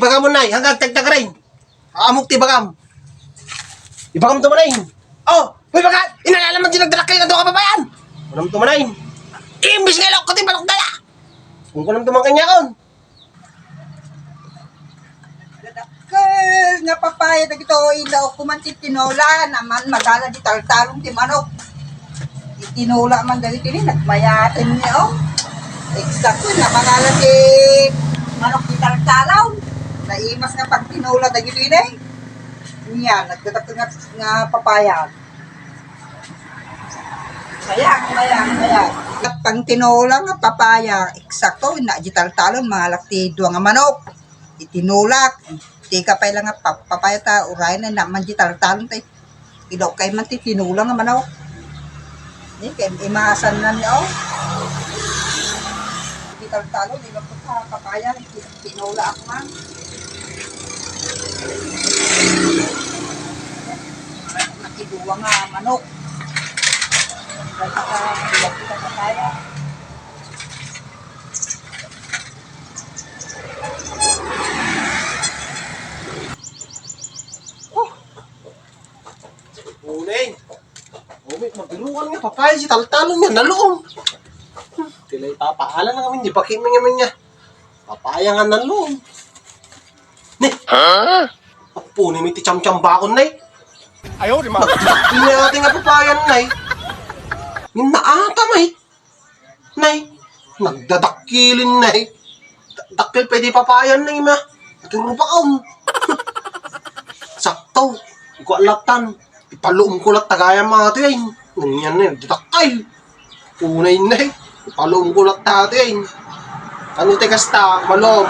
bagam mo nay, hanggang tagtag rin. Amok ti bagam. Ibagam tumanayin. Oh, may baga, inalalaman din nagdalak kayo na doon kababayan. Kunam tumanayin. Imbis ngayon ako ti balok dala. Kung kunam tumang kanya kon. Kadakkel nga papaya na ito ilaw kumantit tinola naman magala di taltalong ti manok. Itinula man dali tini nagmayatin niya oh. Exacto na magala ti manok di taltalaw. Naimas nga pag tinula na gito inay. Niya, nagdadak nga papaya. Kaya. At pang tinula nga papaya, eksakto, na gital-talon, mga lakti dua nga manok. Itinulak, di ka pa lang nga papaya ta, uray na naman gital-talon tayo. Ilaw kay man ti tinula nga manok. Di, kaya imasan na niya, oh. Gital-talon, di ba po sa papaya, tinula ako man. Nakiduwa nga manok. Dahil kita sa kaya. Unay. Umit, magbiruan nga papaya si taltalon niya, naloong. Tilay papaalan na kami, di pa kimi naman niya. Papaya nga naloong. Ne? Ha? Apo, ni may ticham-cham bakon, nay. Ayaw, di ma. Hindi natin nga papayan, nay. Yung naata, may. Nay, nagdadakilin, nay. Dakil pwede papayan, nay, ma. Nagkirupa ka, sakto. Iko alatan. Ipaluom ko lang tagayan mga ito, ay. Nanyan na yun, dadakil. Unay, nay. Ipaluom ko lang tayo, ay. Ano te kasta, malom.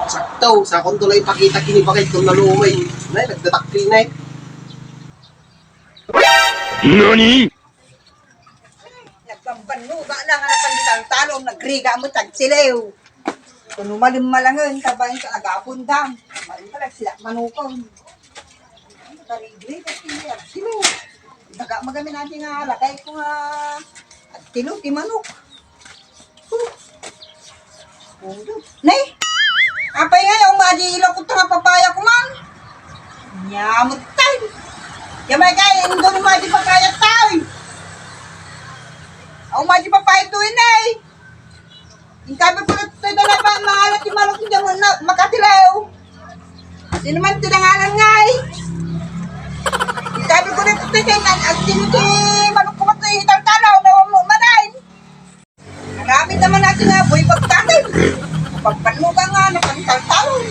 Sakto, sa akong tulay ipakita kinipakit kung nalumay. Nay, nagdatakil na eh. NANI?! Nagpambanuga na nga napandital-talong, nagriga mo tagsilew. Kung umalim malangan, tabayin ka agapundam. Umalim ka lang sila, manukong. Nakarigri, kasi silew. Daga magamin natin nga, lakay ko nga, at tilo, ti manok. Nay! Apay nga yung madilaw ko ito nga papaya ko man. Nyamot tayo. Yamay kaya, hindi doon madi papaya tayo. Ako madi papaya ito inay. Yung kabe ko na ito na ba, mga alat yung malok hindi mo na makatilaw. Sino man tinangalan nga eh. Yung kabe ko na ito at tinuti malok ko ito ital-talaw na umanayin. Nagamit naman natin nga, buhay pagkatin. Pagpanuga nga, napantal-talon.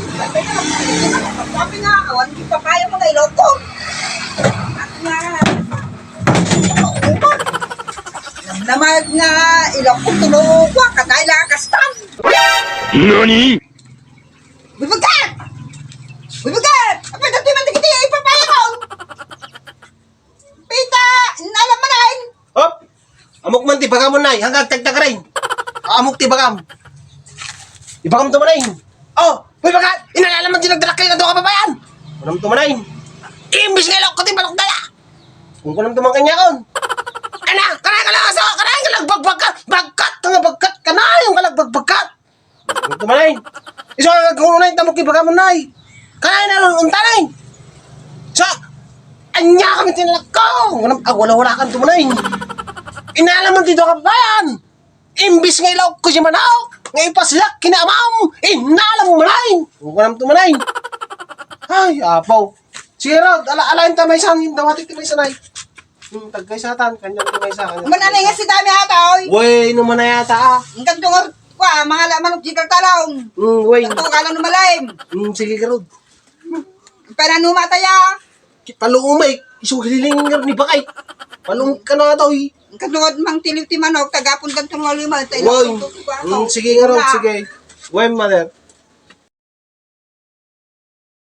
Sabi nga, awan di pa kaya mga iloko. At nga, namamag nga, iloko tulogwa, kagaya kastan. NANI?! Bibagat! Bibagat! Apa dati man dikiti, ipapaya ko. Pita, nalam manahin. Hop! Amok man ti bagam mo nay, hanggang tagtag rin. Amok ti bagam. Ibagam tumanayin. Oh, may baga, inalalaman din nagdalak kayo na doon kababayan. Kunam tumanayin. Imbis ngayon ako ti balok dala. Kung kunam tumang kanya kon. Ana, kanay ka lang aso, kanay ka lang bagbagkat. Bagkat, nga bagkat, kanay yung kalagbagkat. Kunam tumanayin. Iso nga kunay, tamok ibagam mo nay. Kanay na lang untanay. So, anya kami tinalak ko. Kunam, wala-wala kang tumanayin. Inalaman din doon kababayan. Imbis ngayon ako siya manaw. Ngayon pa sila, kinamam! Inalam mo manayin! Huwag ka naman tumanayin. Ay, apaw. Sige Rod, alain tamay sa hangin, dawatik tamay sa nay. Tagkay sa atan, kanyang tamay sa hangin. Mananay nga si dami ata, oy. Wey, naman na yata ah. Ang gandong kwa, mga lamanok di talong. Wey. Ito ka lang numalayim. Sige ka Rod. Pananuma tayo. Paluumay, isuhiling nga ni Bakay. Palung ka na ito eh. Ang katungod mang tiliw ti manok, tagapon kang tungal lima. Wey. Sige nga Rod, sige. Wey, mother.